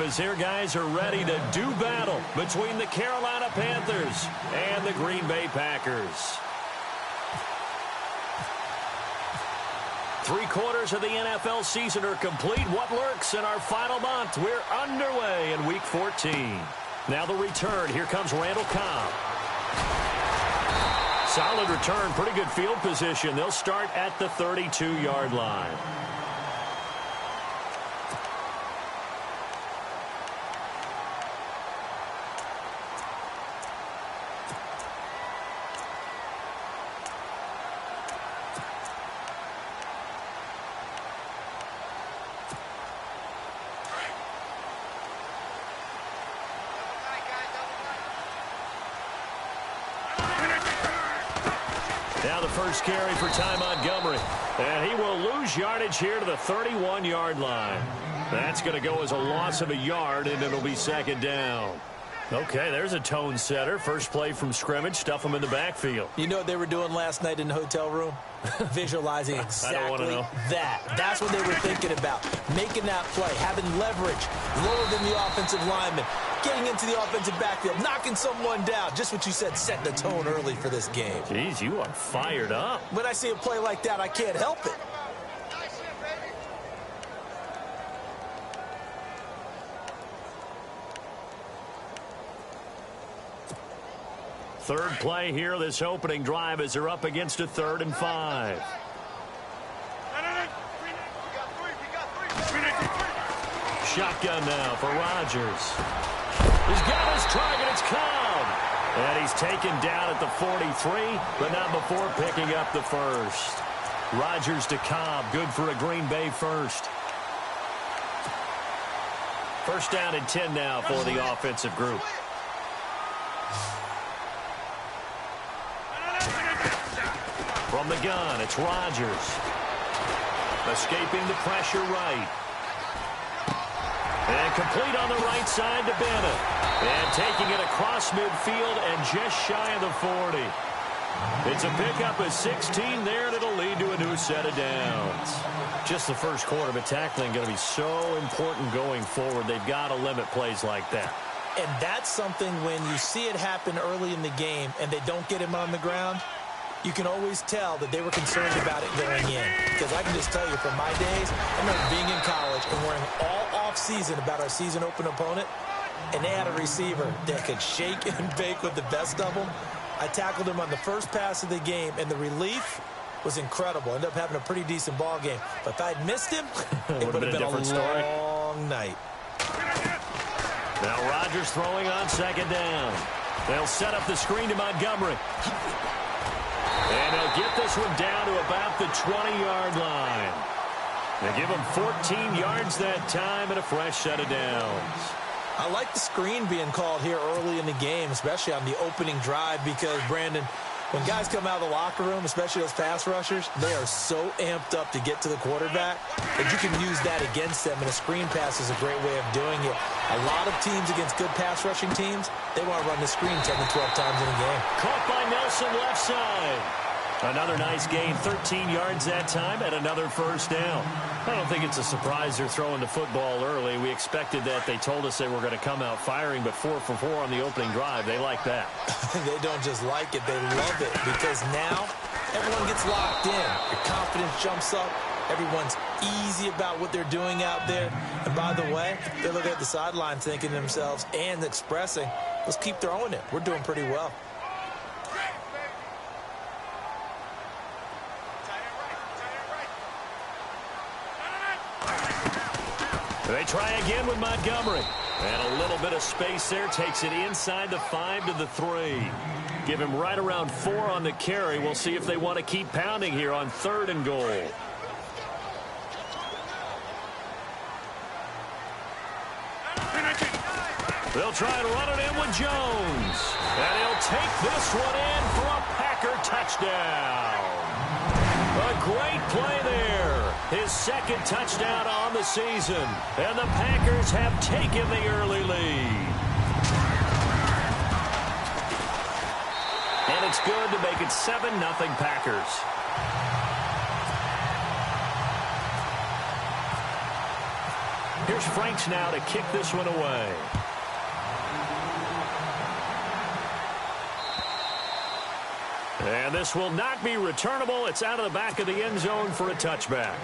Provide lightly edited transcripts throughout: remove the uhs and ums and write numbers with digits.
as their guys are ready to do battle between the Carolina Panthers and the Green Bay Packers. 3/4 of the NFL season are complete. What lurks in our final month? We're underway in Week 14. Now the return. Here comes Randall Cobb. Solid return. Pretty good field position. They'll start at the 32-yard line. Now the first carry for Ty Montgomery. And he will lose yardage here to the 31-yard line. That's going to go as a loss of a yard, and it'll be second down. Okay, there's a tone setter. First play from scrimmage. Stuff them in the backfield. You know what they were doing last night in the hotel room? Visualizing exactly that. That's what they were thinking about. Making that play, having leverage, lower than the offensive lineman, getting into the offensive backfield, knocking someone down. Just what you said, set the tone early for this game. Jeez, you are fired up. When I see a play like that, I can't help it. Third play here, this opening drive, as they're up against a 3rd and 5. Shotgun now for Rodgers. He's got his target. It's Cobb. And he's taken down at the 43, but not before picking up the first. Rodgers to Cobb. Good for a Green Bay first. First down and 10 now for the offensive group. From the gun, it's Rodgers. Escaping the pressure right. And complete on the right side to Bennett. And taking it across midfield and just shy of the 40. It's a pickup of 16 there, and it'll lead to a new set of downs. Just the first quarter, but tackling going to be so important going forward. They've got to limit plays like that. And that's something when you see it happen early in the game and they don't get him on the ground, you can always tell that they were concerned about it going in. Because I can just tell you from my days, I remember being in college and worrying all off-season about our season open opponent, and they had a receiver that could shake and bake with the best of them. I tackled him on the first pass of the game, and the relief was incredible. Ended up having a pretty decent ball game. But if I'd missed him, it would have been a long night. Now Rodgers throwing on second down. They'll set up the screen to Montgomery. And they'll get this one down to about the 20-yard line. They give him 14 yards that time and a fresh set of downs. I like the screen being called here early in the game, especially on the opening drive, because, Brandon, when guys come out of the locker room, especially those pass rushers, they are so amped up to get to the quarterback that you can use that against them, and a screen pass is a great way of doing it. A lot of teams against good pass rushing teams, they want to run the screen 10 to 12 times in a game. Caught by Nelson left side. Another nice gain, 13 yards that time, and another first down. I don't think it's a surprise they're throwing the football early. We expected that. They told us they were going to come out firing, but 4 for 4 on the opening drive. They like that. They don't just like it, they love it, because now everyone gets locked in. Your confidence jumps up. Everyone's easy about what they're doing out there. And by the way, they're looking at the sideline thinking to themselves and expressing, let's keep throwing it. We're doing pretty well. They try again with Montgomery. And a little bit of space there. Takes it inside the 5 to the 3. Give him right around 4 on the carry. We'll see if they want to keep pounding here on 3rd and goal. They'll try and run it in with Jones. And he'll take this one in for a Packer touchdown. A great play there. His second touchdown on the season. And the Packers have taken the early lead. And it's good to make it 7-0 Packers. Here's Franks now to kick this one away. And this will not be returnable. It's out of the back of the end zone for a touchback.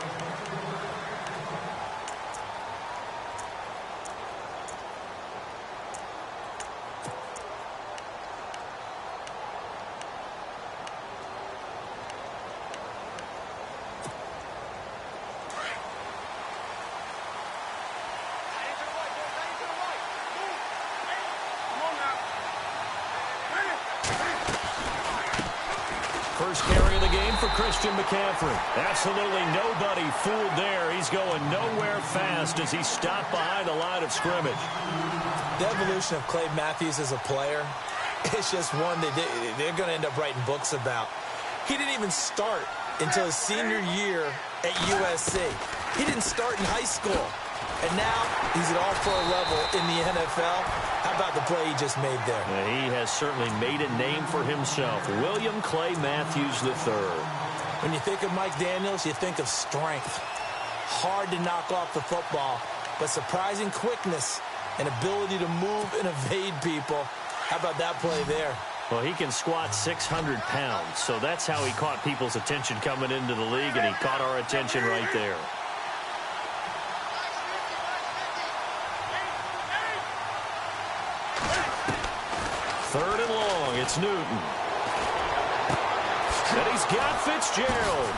First carry of the game for Christian McCaffrey. Absolutely nobody fooled there. He's going nowhere fast as he stopped behind the line of scrimmage. The evolution of Clay Matthews as a player, it's just one that they're going to end up writing books about. He didn't even start until his senior year at USC. He didn't start in high school. And now he's at all-pro level in the NFL. How about the play he just made there? He has certainly made a name for himself. William Clay Matthews III. When you think of Mike Daniels, you think of strength. Hard to knock off the football, but surprising quickness and ability to move and evade people. How about that play there? Well, he can squat 600 pounds, so that's how he caught people's attention coming into the league, and he caught our attention right there. Third and long, it's Newton. And he's got Fitzgerald.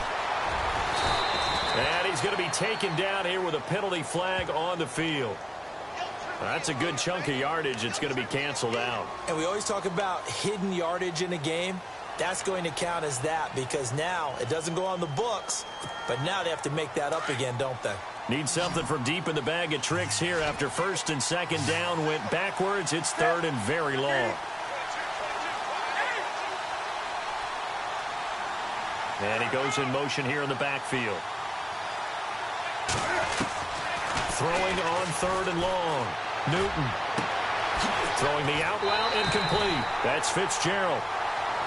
And he's going to be taken down here with a penalty flag on the field. That's a good chunk of yardage. It's going to be canceled out. And we always talk about hidden yardage in a game. That's going to count as that because now it doesn't go on the books, but now they have to make that up again, don't they? Need something from deep in the bag of tricks here after first and second down went backwards. It's third and very long. And he goes in motion here in the backfield. Throwing on third and long. Newton. Throwing the out route incomplete. That's Fitzgerald.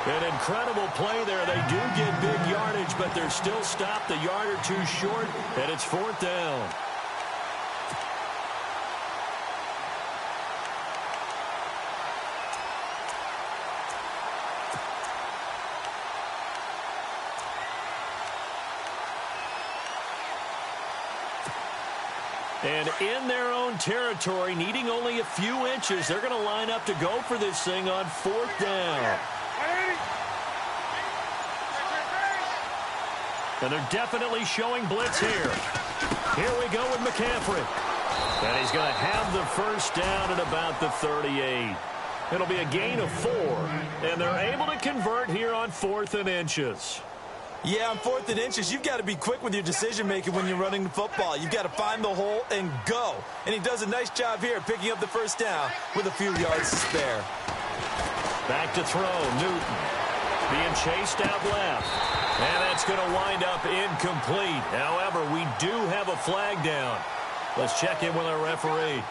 An incredible play there. They do get big yardage, but they're still stopped a yard or two short, and it's fourth down. And in their own territory, needing only a few inches, they're going to line up to go for this thing on fourth down. And they're definitely showing blitz here. Here we go with McCaffrey. And he's going to have the first down at about the 38. It'll be a gain of 4. And they're able to convert here on fourth and inches. Yeah, on fourth and inches, you've got to be quick with your decision-making when you're running the football. You've got to find the hole and go. And he does a nice job here picking up the first down with a few yards to spare. Back to throw, Newton. Being chased out left. And that's going to wind up incomplete. However, we do have a flag down. Let's check in with our referee.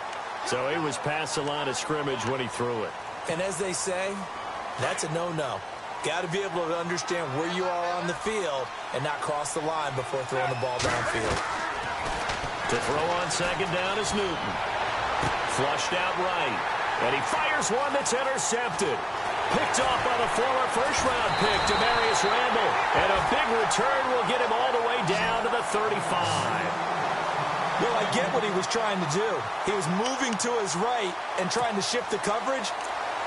So he was past the line of scrimmage when he threw it. And as they say, that's a no-no. Got to be able to understand where you are on the field and not cross the line before throwing the ball downfield. To throw on second down is Newton. Flushed out right. And he fires one that's intercepted. Picked off by the former first-round pick, Demarius Randall. And a big return will get him all the way down to the 35. Well, I get what he was trying to do. He was moving to his right and trying to shift the coverage.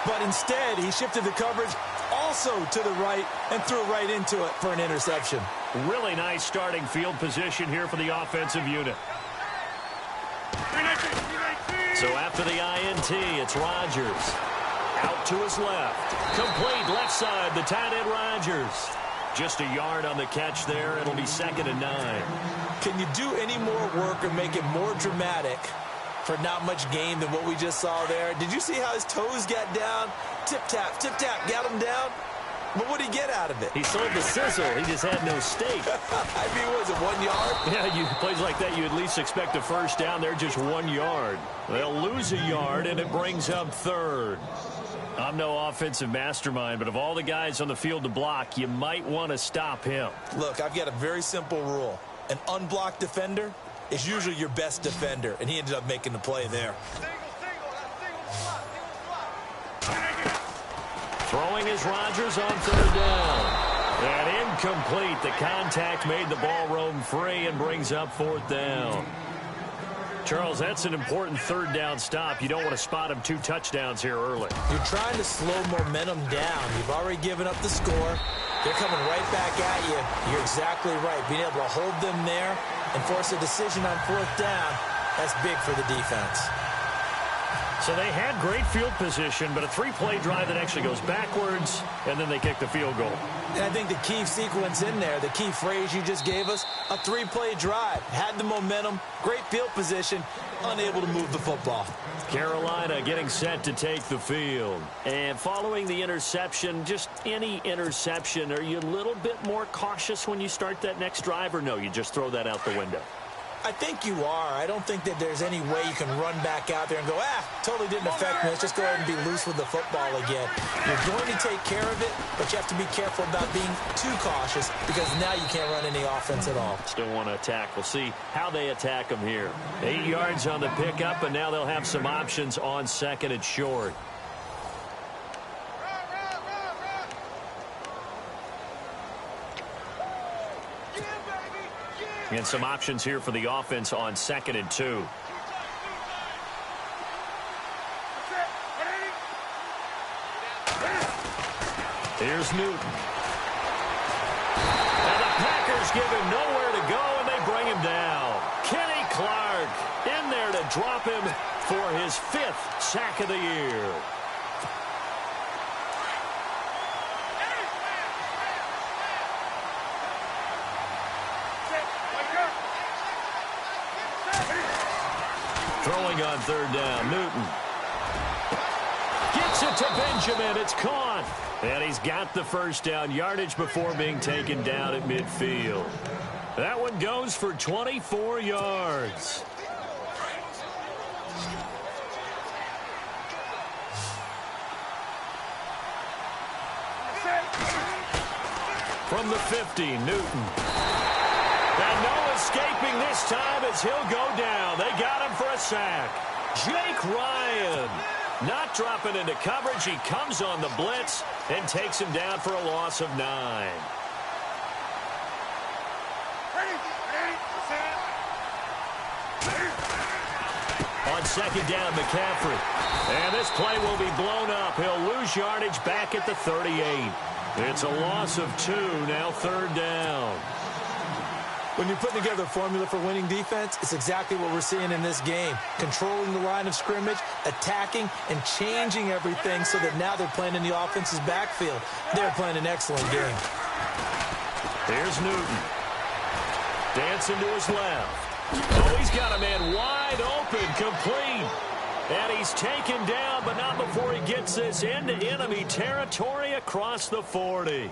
But instead, he shifted the coverage also to the right and threw right into it for an interception. Really nice starting field position here for the offensive unit. So after the INT, it's Rodgers. Out to his left. Complete left side, the tight end Rodgers. Just a yard on the catch there. It'll be second and 9. Can you do any more work or make it more dramatic for not much gain than what we just saw there? Did you see how his toes got down? Tip-tap, got him down. But what did he get out of it? He sold the sizzle. He just had no steak. I mean, was it 1 yard? Yeah, plays like that, you at least expect a first down. They're just 1 yard. They'll lose a yard, and it brings up third. I'm no offensive mastermind, but of all the guys on the field to block, you might want to stop him. Look, I've got a very simple rule. An unblocked defender is usually your best defender, and he ended up making the play there. Throwing is Rodgers on third down. And incomplete. The contact made the ball roam free and brings up fourth down. Charles, that's an important third down stop. You don't want to spot him 2 touchdowns here early. You're trying to slow momentum down. You've already given up the score. They're coming right back at you. You're exactly right. Being able to hold them there and force a decision on fourth down, that's big for the defense. So they had great field position, but a 3-play drive that actually goes backwards, and then they kick the field goal. And I think the key sequence in there, the key phrase you just gave us, a 3-play drive. Had the momentum, great field position, unable to move the football. Carolina getting set to take the field. And following the interception, just any interception, are you a little bit more cautious when you start that next drive, or no, you just throw that out the window? I think you are. I don't think that there's any way you can run back out there and go, totally didn't affect me. Let's just go ahead and be loose with the football again. You're going to take care of it, but you have to be careful about being too cautious because now you can't run any offense at all. Still want to attack. We'll see how they attack them here. 8 yards on the pickup, and now they'll have some options on second and short. And some options here for the offense on second and 2. Here's Newton. And the Packers give him nowhere to go, and they bring him down. Kenny Clark in there to drop him for his 5th sack of the year. Throwing on third down, Newton. Gets it to Benjamin. It's caught. And he's got the first down yardage before being taken down at midfield. That one goes for 24 yards. From the 50, Newton. And no escaping this time as he'll go down. They got him for a sack. Jake Ryan not dropping into coverage. He comes on the blitz and takes him down for a loss of 9. On second down, McCaffrey. And this play will be blown up. He'll lose yardage back at the 38. It's a loss of 2, now third down. When you're putting together a formula for winning defense, it's exactly what we're seeing in this game. Controlling the line of scrimmage, attacking, and changing everything so that now they're playing in the offense's backfield. They're playing an excellent game. Here's Newton. Dancing to his left. Oh, he's got a man wide open, complete. And he's taken down, but not before he gets this into enemy territory across the 40.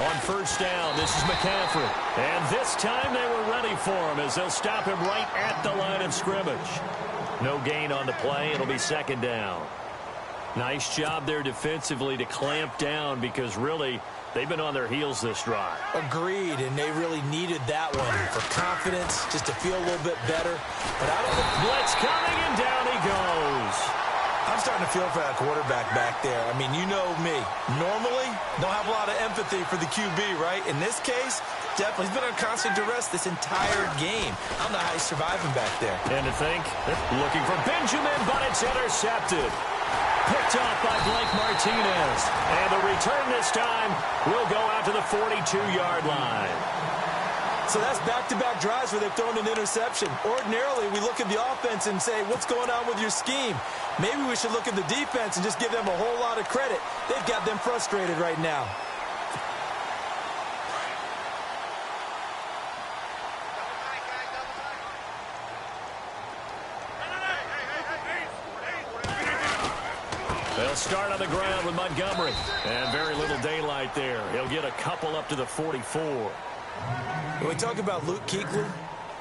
On first down, this is McCaffrey. And this time they were ready for him as they'll stop him right at the line of scrimmage. No gain on the play. It'll be second down. Nice job there defensively to clamp down because really they've been on their heels this drive. Agreed, and they really needed that one for confidence, just to feel a little bit better. But I don't know. Blitz coming, and down he goes. I'm starting to feel for that quarterback back there. I mean, you know me. Normally, don't have a lot of empathy for the QB, right? In this case, definitely. He's been on constant duress this entire game. I don't know how he's surviving back there. And to think, looking for Benjamin, but it's intercepted. Picked off by Blake Martinez. And the return this time will go out to the 42-yard line. So that's back-to-back drives where they've thrown an interception. Ordinarily, we look at the offense and say, what's going on with your scheme? Maybe we should look at the defense and just give them a whole lot of credit. They've got them frustrated right now. They'll start on the ground with Montgomery. And very little daylight there. He'll get a couple up to the 44. When we talk about Luke Kuechly,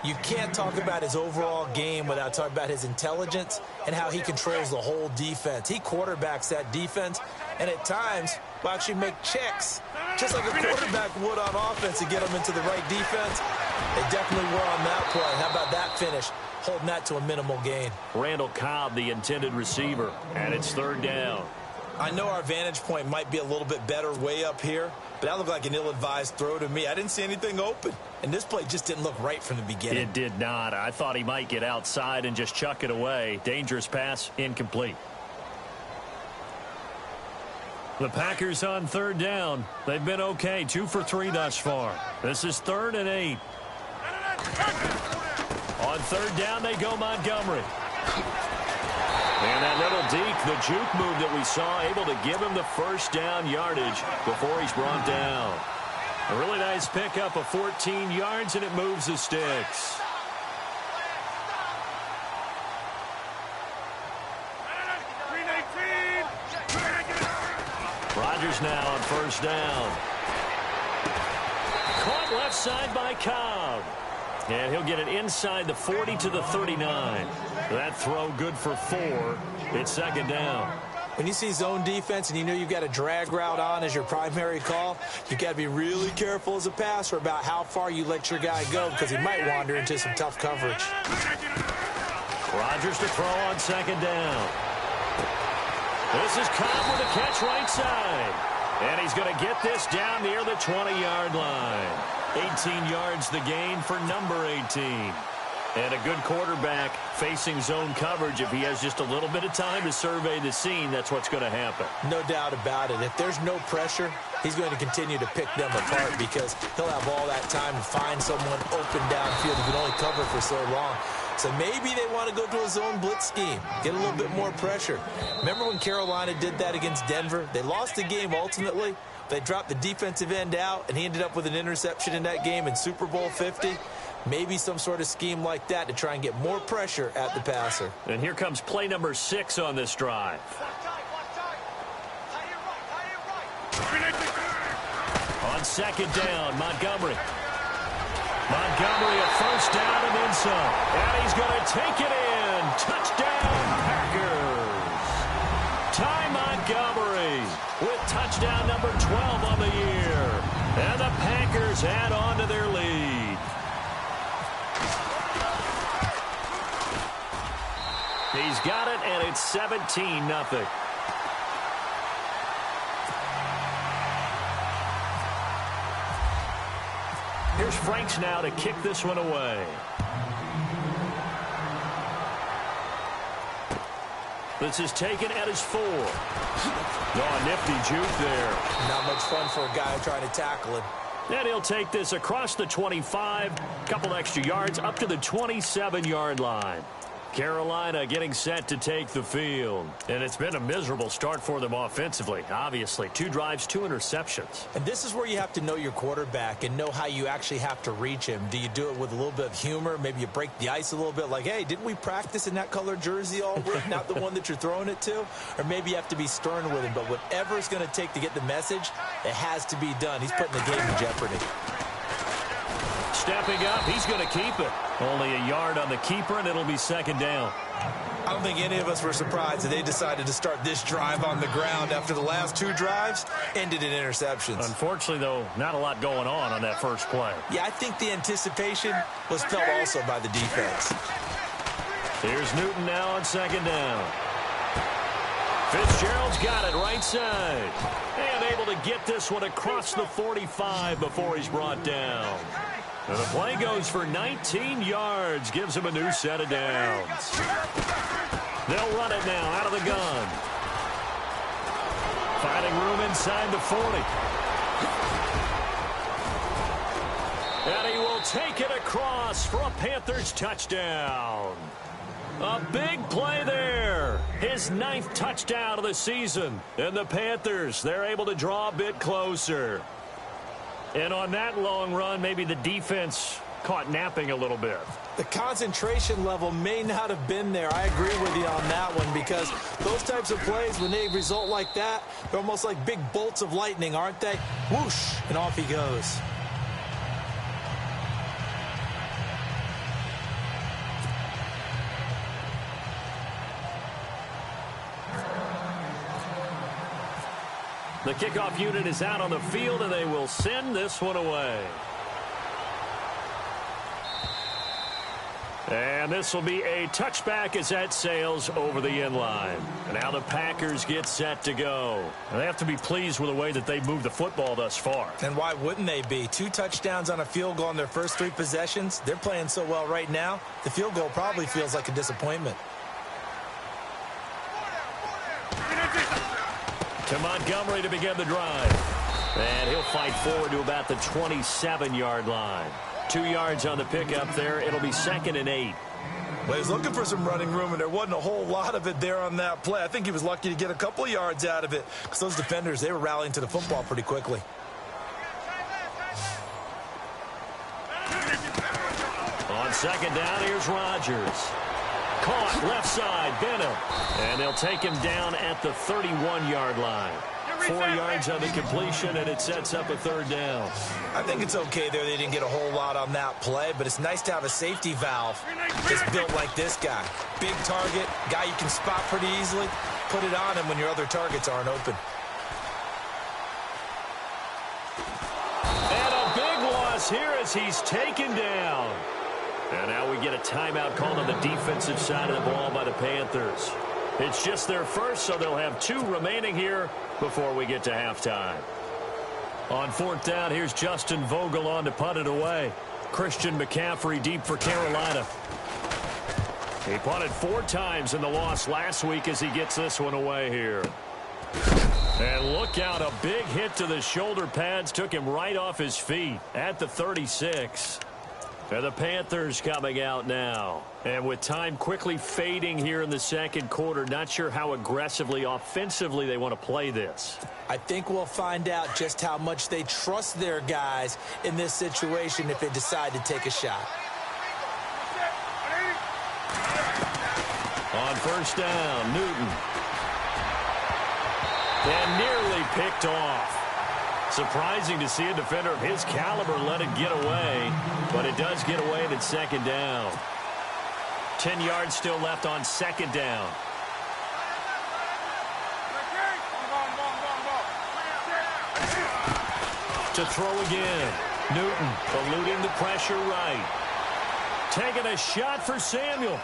You can't talk about his overall game without talking about his intelligence and how he controls the whole defense. He quarterbacks that defense, and at times will actually make checks, just like a quarterback would on offense to get them into the right defense. They definitely were on that play. How about that finish? Holding that to a minimal gain. Randall Cobb, the intended receiver, and it's third down. I know our vantage point might be a little bit better way up here, but that looked like an ill-advised throw to me. I didn't see anything open, and this play just didn't look right from the beginning. It did not. I thought he might get outside and just chuck it away. Dangerous pass, incomplete. The Packers on third down. They've been okay, 2 for 3 thus far. This is 3rd and 8. On third down, they go Montgomery. And that little deke, the juke move that we saw, able to give him the first down yardage before he's brought down. A really nice pickup of 14 yards, and it moves the sticks. Rodgers now on first down. Caught left side by Cobb. And he'll get it inside the 40 to the 39. That throw good for 4. It's second down. When you see zone defense and you know you've got a drag route on as your primary call, you've got to be really careful as a passer about how far you let your guy go because he might wander into some tough coverage. Rodgers to throw on second down. This is Cobb with a catch right side. And he's going to get this down near the 20-yard line. 18 yards the gain for number 18. And a good quarterback facing zone coverage. If he has just a little bit of time to survey the scene, that's what's going to happen. No doubt about it. If there's no pressure, he's going to continue to pick them apart because he'll have all that time to find someone open downfield who can only cover for so long. So maybe they want to go to a zone blitz scheme, get a little bit more pressure. Remember when Carolina did that against Denver? They lost the game ultimately. They dropped the defensive end out, and he ended up with an interception in that game in Super Bowl 50. Maybe some sort of scheme like that to try and get more pressure at the passer. And here comes play number 6 on this drive. On second down, Montgomery. Montgomery a first down and then some. And he's going to take it in. Touchdown, Packers. Ty Montgomery with touchdown number 12 on the year. And the Packers add on to their lead. He's got it, and it's 17-0. Here's Franks now to kick this one away. This is taken at his 4. Oh, nifty juke there. Not much fun for a guy trying to tackle him. And he'll take this across the 25, couple extra yards up to the 27-yard line. Carolina getting set to take the field. And it's been a miserable start for them offensively, obviously. 2 drives, 2 interceptions. And this is where you have to know your quarterback and know how you actually have to reach him. Do you do it with a little bit of humor? Maybe you break the ice a little bit like, hey, didn't we practice in that color jersey all week, not the one that you're throwing it to? Or maybe you have to be stern with him. But whatever it's going to take to get the message, it has to be done. He's putting the game in jeopardy. Stepping up, he's going to keep it. Only a yard on the keeper, and it'll be second down. I don't think any of us were surprised that they decided to start this drive on the ground after the last 2 drives ended in interceptions. Unfortunately, though, not a lot going on that first play. Yeah, I think the anticipation was felt also by the defense. Here's Newton now on second down. Fitzgerald's got it right side. And able to get this one across the 45 before he's brought down. And the play goes for 19 yards, gives him a new set of downs. They'll run it now out of the gun. Finding room inside the 40. And he will take it across for a Panthers touchdown. A big play there. His 9th touchdown of the season. And the Panthers, they're able to draw a bit closer. And on that long run, maybe the defense caught napping a little bit. The concentration level may not have been there. I agree with you on that one because those types of plays, when they result like that, they're almost like big bolts of lightning, aren't they? Whoosh, and off he goes. The kickoff unit is out on the field, and they will send this one away. And this will be a touchback as that sails over the end line. And now the Packers get set to go. And they have to be pleased with the way that they've moved the football thus far. And why wouldn't they be? 2 touchdowns on a field goal in their first 3 possessions. They're playing so well right now, the field goal probably feels like a disappointment. To Montgomery to begin the drive. And he'll fight forward to about the 27-yard line. 2 yards on the pickup there. It'll be 2nd and 8. Well, he was looking for some running room, and there wasn't a whole lot of it there on that play. I think he was lucky to get a couple of yards out of it because those defenders, they were rallying to the football pretty quickly. On 2nd down, here's Rodgers. Caught left side, Benham. And they'll take him down at the 31-yard line. 4 yards on the completion, and it sets up a 3rd down. I think it's okay there. They didn't get a whole lot on that play, but it's nice to have a safety valve that's built like this guy. Big target, guy you can spot pretty easily. Put it on him when your other targets aren't open. And a big loss here as he's taken down. And now we get a timeout called on the defensive side of the ball by the Panthers. It's just their first, so they'll have 2 remaining here before we get to halftime. On 4th down, here's Justin Vogel on to punt it away. Christian McCaffrey deep for Carolina. He punted 4 times in the loss last week as he gets this one away here. And look out, a big hit to the shoulder pads took him right off his feet at the 36. And the Panthers coming out now. And with time quickly fading here in the 2nd quarter, not sure how aggressively, offensively they want to play this. I think we'll find out just how much they trust their guys in this situation if they decide to take a shot. On 1st down, Newton. And nearly picked off. Surprising to see a defender of his caliber let it get away, but it does get away and it's 2nd down. 10 yards still left on 2nd down. To throw again. Newton eluding the pressure right. Taking a shot for Samuel.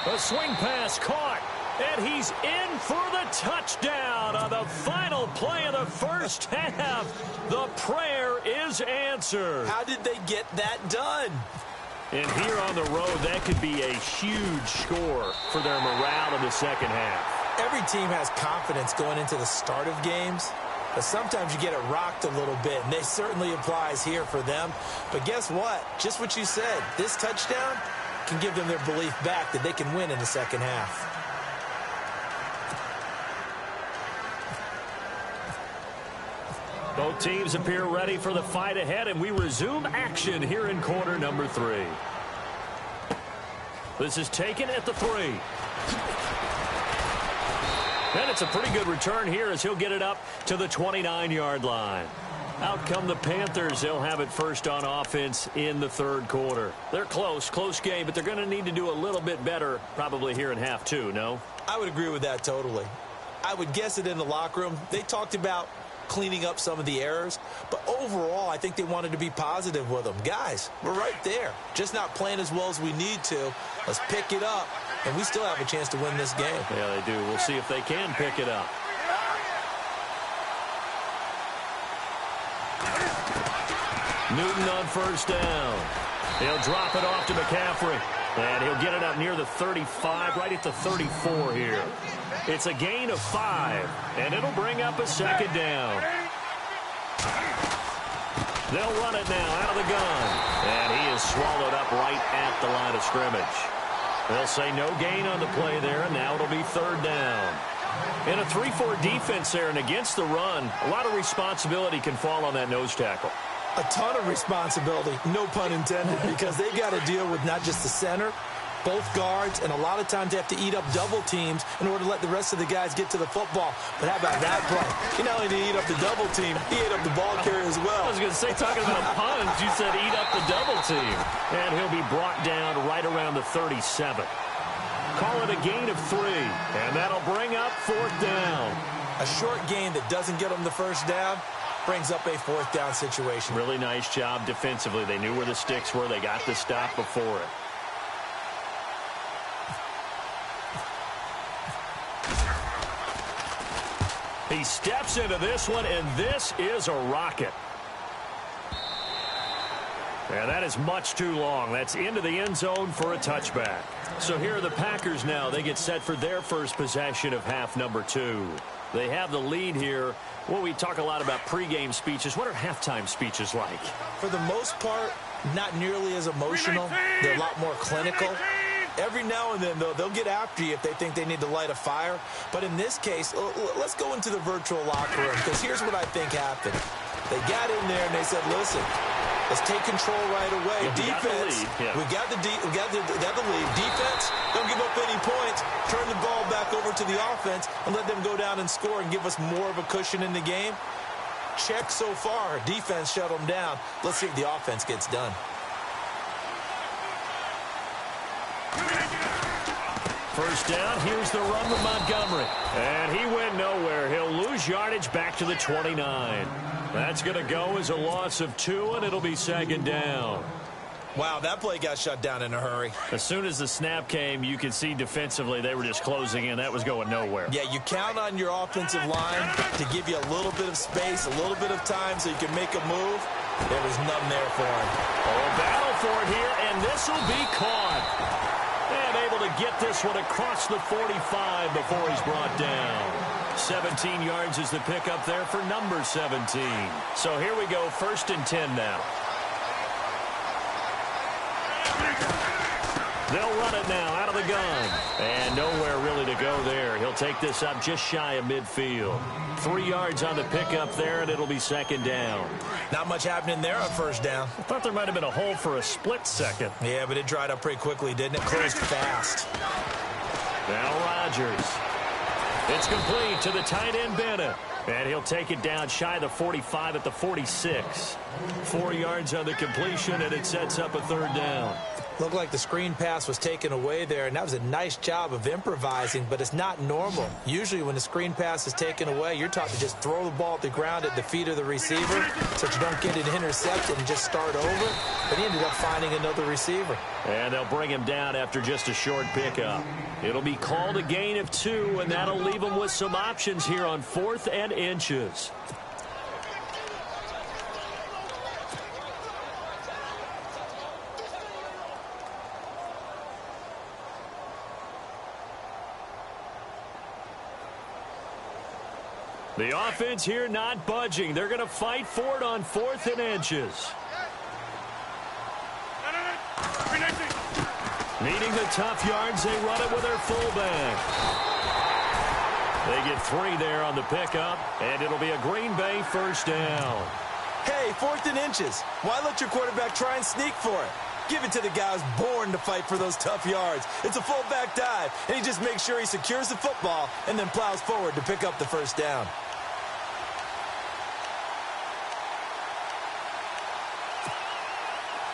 A swing pass caught. And he's in for the touchdown on the final play of the first half. The prayer is answered. How did they get that done? And here on the road, that could be a huge score for their morale in the 2nd half. Every team has confidence going into the start of games, but sometimes you get it rocked a little bit, and this certainly applies here for them. But guess what? Just what you said, this touchdown can give them their belief back that they can win in the 2nd half. Both teams appear ready for the fight ahead, and we resume action here in quarter number 3. This is taken at the 3. And it's a pretty good return here as he'll get it up to the 29-yard line. Out come the Panthers. They'll have it first on offense in the 3rd quarter. They're close game, but they're going to need to do a little bit better probably here in half 2, no? I would agree with that totally. I would guess it in the locker room. They talked about cleaning up some of the errors, but overall I think they wanted to be positive with them. Guys, we're right there, just not playing as well as we need to. Let's pick it up, and we still have a chance to win this game. Yeah, they do. We'll see if they can pick it up. Newton on 1st down. He'll drop it off to McCaffrey, and he'll get it up near the 35, right at the 34 here. It's a gain of 5, and it'll bring up a 2nd down. They'll run it now out of the gun, and he is swallowed up right at the line of scrimmage. They'll say no gain on the play there, and now it'll be 3rd down. In a 3-4 defense there and against the run, a lot of responsibility can fall on that nose tackle. A ton of responsibility, no pun intended, because they've got to deal with not just the center, both guards, and a lot of times they have to eat up double teams in order to let the rest of the guys get to the football. But how about that play? He not only did he eat up the double team, he ate up the ball carrier as well. I was going to say, talking about puns, you said eat up the double team. And he'll be brought down right around the 37. Call it a gain of 3, and that'll bring up 4th down. A short gain that doesn't get them the first down brings up a fourth down situation. Really nice job defensively. They knew where the sticks were. They got the stop before it. He steps into this one, and this is a rocket. And that is much too long. That's into the end zone for a touchback. So here are the Packers now. They get set for their first possession of half number 2. They have the lead here. Well, we talk a lot about pregame speeches. What are halftime speeches like? For the most part, not nearly as emotional. They're a lot more clinical. Every now and then, though, they'll get after you if they think they need to light a fire. But in this case, let's go into the virtual locker room, because here's what I think happened. They got in there and they said, listen, let's take control right away. Yeah, Defense, we got the lead. Defense, don't give up any points. Turn the ball back over to the offense and let them go down and score and give us more of a cushion in the game. Check so far. Defense shut them down. Let's see if the offense gets done. First down, here's the run with Montgomery. And he went nowhere. He'll lose yardage back to the 29. That's going to go as a loss of 2, and it'll be second down. Wow, that play got shut down in a hurry. As soon as the snap came, you could see defensively they were just closing in. That was going nowhere. Yeah, you count on your offensive line to give you a little bit of space, a little bit of time so you can make a move. There was none there for him. Oh, battle for it here, and this will be caught. And able to get this one across the 45 before he's brought down. 17 yards is the pickup there for number 17. So here we go, 1st and 10 now. They'll run it now out of the gun. And nowhere really to go there. He'll take this up just shy of midfield. 3 yards on the pickup there, and it'll be second down. Not much happening there on first down. I thought there might have been a hole for a split second. Yeah, but it dried up pretty quickly, didn't it? Closed fast. Now Rodgers. It's complete to the tight end, Bennett. And he'll take it down shy of the 45 at the 46. 4 yards on the completion, and it sets up a third down. Looked like the screen pass was taken away there, and that was a nice job of improvising, but it's not normal. Usually when the screen pass is taken away, you're taught to just throw the ball at the ground at the feet of the receiver so that you don't get it intercepted and just start over. But he ended up finding another receiver. And they'll bring him down after just a short pickup. It'll be called a gain of 2, and that'll leave him with some options here on 4th and inches. The offense here not budging. They're going to fight for it on 4th and inches. Needing the tough yards, they run it with their fullback. They get 3 there on the pickup, and it'll be a Green Bay first down. Hey, 4th and inches. Why let your quarterback try and sneak for it? Give it to the guy who's born to fight for those tough yards. It's a fullback dive, and he just makes sure he secures the football and then plows forward to pick up the first down.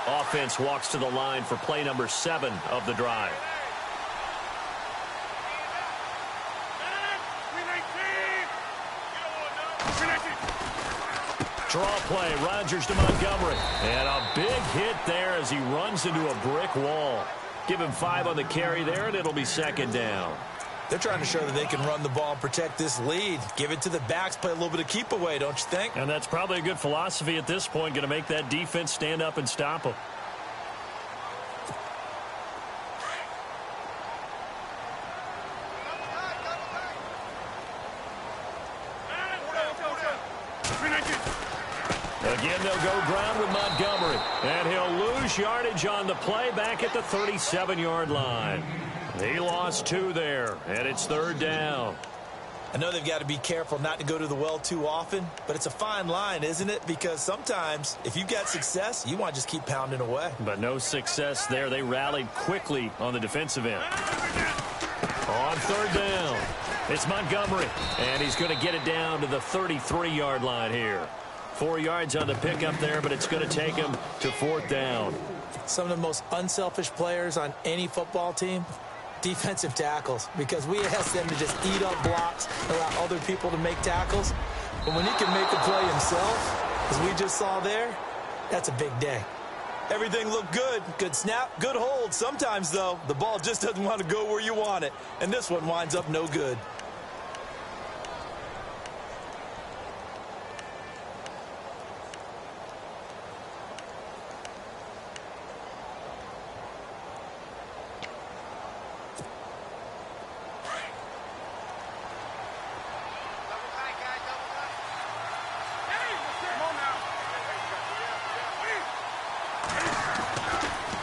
Offense walks to the line for play number 7 of the drive. Draw play, Rodgers to Montgomery. And a big hit there as he runs into a brick wall. Give him 5 on the carry there, and it'll be second down. They're trying to show that they can run the ball and protect this lead. Give it to the backs, play a little bit of keep away, don't you think? And that's probably a good philosophy at this point, going to make that defense stand up and stop them. Again, they'll go ground with Montgomery. And he'll lose yardage on the play back at the 37-yard line. He lost 2 there, and it's third down. I know they've got to be careful not to go to the well too often, but it's a fine line, isn't it? Because sometimes, if you've got success, you want to just keep pounding away. But no success there. They rallied quickly on the defensive end. On third down, it's Montgomery, and he's going to get it down to the 33-yard line here. 4 yards on the pickup there, but it's going to take him to 4th down. Some of the most unselfish players on any football team, defensive tackles, because we ask them to just eat up blocks, allow other people to make tackles. But when he can make a play himself, as we just saw there, that's a big day. Everything looked good. Good snap, good hold. Sometimes, though, the ball just doesn't want to go where you want it. And this one winds up no good.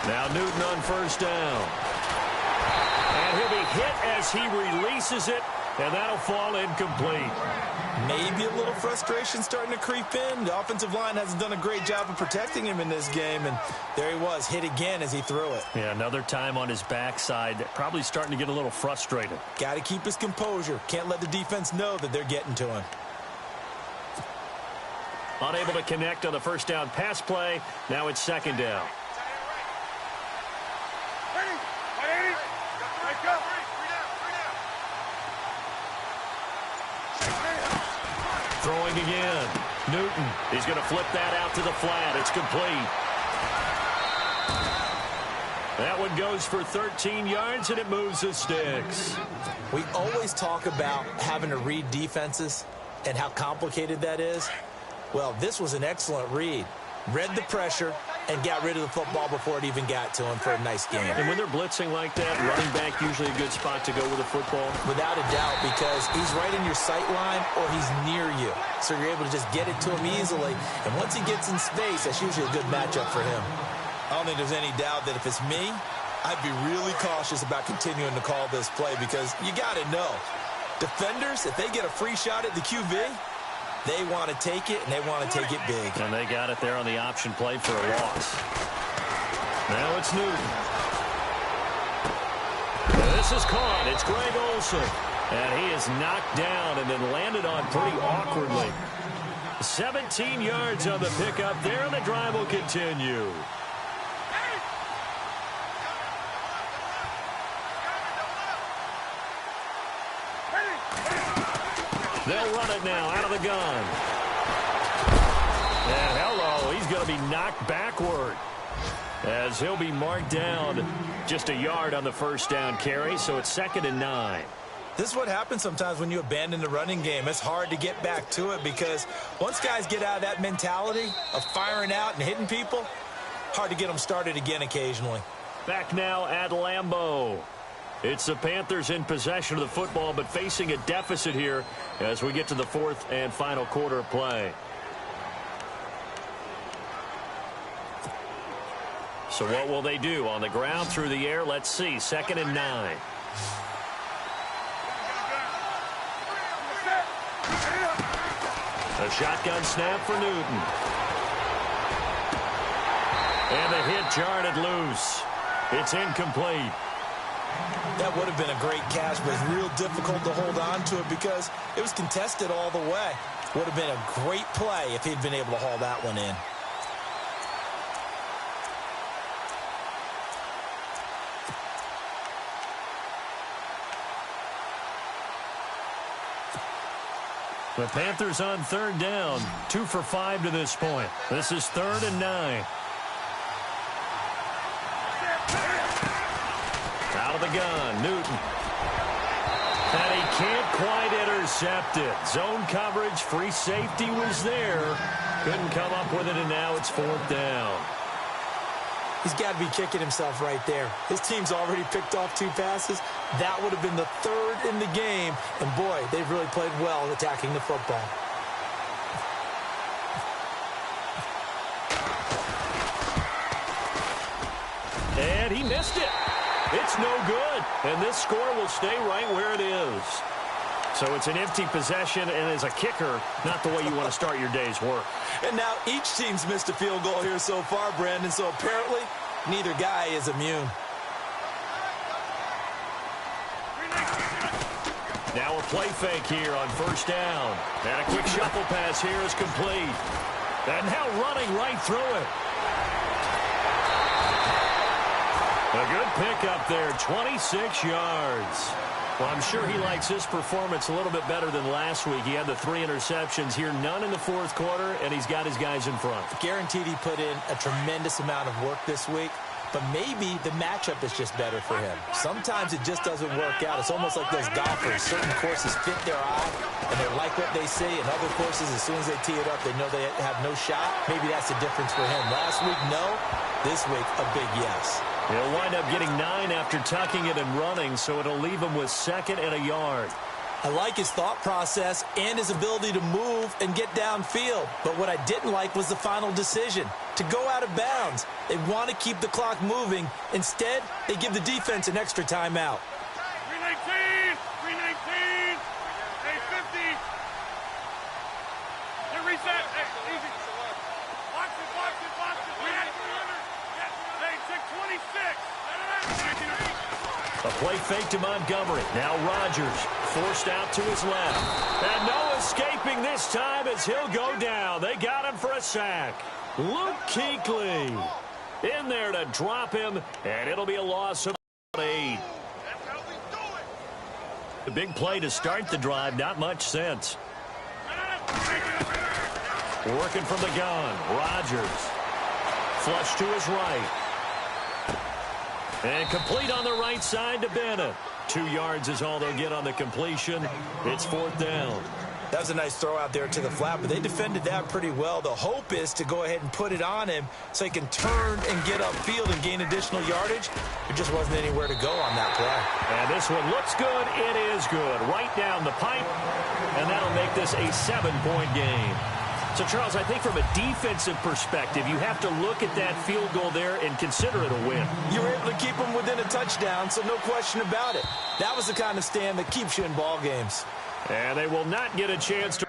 Now Newton on first down. And he'll be hit as he releases it, and that'll fall incomplete. Maybe a little frustration starting to creep in. The offensive line hasn't done a great job of protecting him in this game, and there he was, hit again as he threw it. Yeah, another time on his backside, probably starting to get a little frustrated. Got to keep his composure. Can't let the defense know that they're getting to him. Unable to connect on the first down pass play. Now it's second down. Throwing again. Newton. He's going to flip that out to the flat. It's complete. That one goes for 13 yards, and it moves the sticks. We always talk about having to read defenses and how complicated that is. Well, this was an excellent read. Read the pressure and got rid of the football before it even got to him for a nice game. And when they're blitzing like that, running back usually a good spot to go with the football? Without a doubt, because he's right in your sight line or he's near you. So you're able to just get it to him easily. And once he gets in space, that's usually a good matchup for him. I don't think there's any doubt that if it's me, I'd be really cautious about continuing to call this play, because you got to know, defenders, if they get a free shot at the QB, they want to take it, and they want to take it big. And they got it there on the option play for a loss. Now it's Newton. This is caught. It's Greg Olsen. And he is knocked down and then landed on pretty awkwardly. 17 yards on the pickup there, and the drive will continue. They'll run it now out of the gun. And hello, he's going to be knocked backward as he'll be marked down just a yard on the first down carry, so it's 2nd and 9. This is what happens sometimes when you abandon the running game. It's hard to get back to it, because once guys get out of that mentality of firing out and hitting people, hard to get them started again occasionally. Back now at Lambeau. It's the Panthers in possession of the football, but facing a deficit here as we get to the 4th and final quarter of play. So what will they do? On the ground, through the air? Let's see. 2nd and 9. A shotgun snap for Newton. And the hit jarred it loose. It's incomplete. That would have been a great catch, but it's real difficult to hold on to it because it was contested all the way. Would have been a great play if he'd been able to haul that one in. The Panthers on 3rd down, 2 for 5 to this point. This is 3rd and 9. Out of the gun, Newton. And he can't quite intercept it. Zone coverage, free safety was there. Couldn't come up with it, and now it's 4th down. He's got to be kicking himself right there. His team's already picked off 2 passes. That would have been the 3rd in the game. And, boy, they've really played well attacking the football. And he missed it. It's no good. And this score will stay right where it is. So it's an empty possession, and as a kicker, not the way you want to start your day's work. And now each team's missed a field goal here so far, Brandon, so apparently neither guy is immune. Now a play fake here on 1st down. And a quick shuffle pass here is complete. And now running right through it. A good pickup there, 26 yards. Well, I'm sure he likes his performance a little bit better than last week. He had the 3 interceptions here, none in the fourth quarter, and he's got his guys in front. Guaranteed he put in a tremendous amount of work this week, but maybe the matchup is just better for him. Sometimes it just doesn't work out. It's almost like those golfers. Certain courses fit their eye, and they like what they see. And other courses, as soon as they tee it up, they know they have no shot. Maybe that's the difference for him. Last week, no. This week, a big yes. He'll wind up getting 9 after tucking it and running, so it'll leave him with 2nd and a yard. I like his thought process and his ability to move and get downfield. But what I didn't like was the final decision, to go out of bounds. They want to keep the clock moving. Instead, they give the defense an extra timeout. 319, 319, 850. Get reset. Hey, easy. Box it, box it, box it. Hey, 626. A play fake to Montgomery. Now Rodgers forced out to his left. And no escaping this time as he'll go down. They got him for a sack. Luke Kuechly in there to drop him, and it'll be a loss of 8. The big play to start the drive, not much sense. Working from the gun, Rodgers. Flush to his right. And complete on the right side to Bennett. 2 yards is all they'll get on the completion. It's 4th down. That was a nice throw out there to the flat, but they defended that pretty well. The hope is to go ahead and put it on him so he can turn and get upfield and gain additional yardage. There just wasn't anywhere to go on that play. And this one looks good. It is good. Right down the pipe. And that'll make this a 7-point game. So, Charles, I think from a defensive perspective, you have to look at that field goal there and consider it a win. You were able to keep them within a touchdown, so no question about it. That was the kind of stand that keeps you in ball games. And they will not get a chance to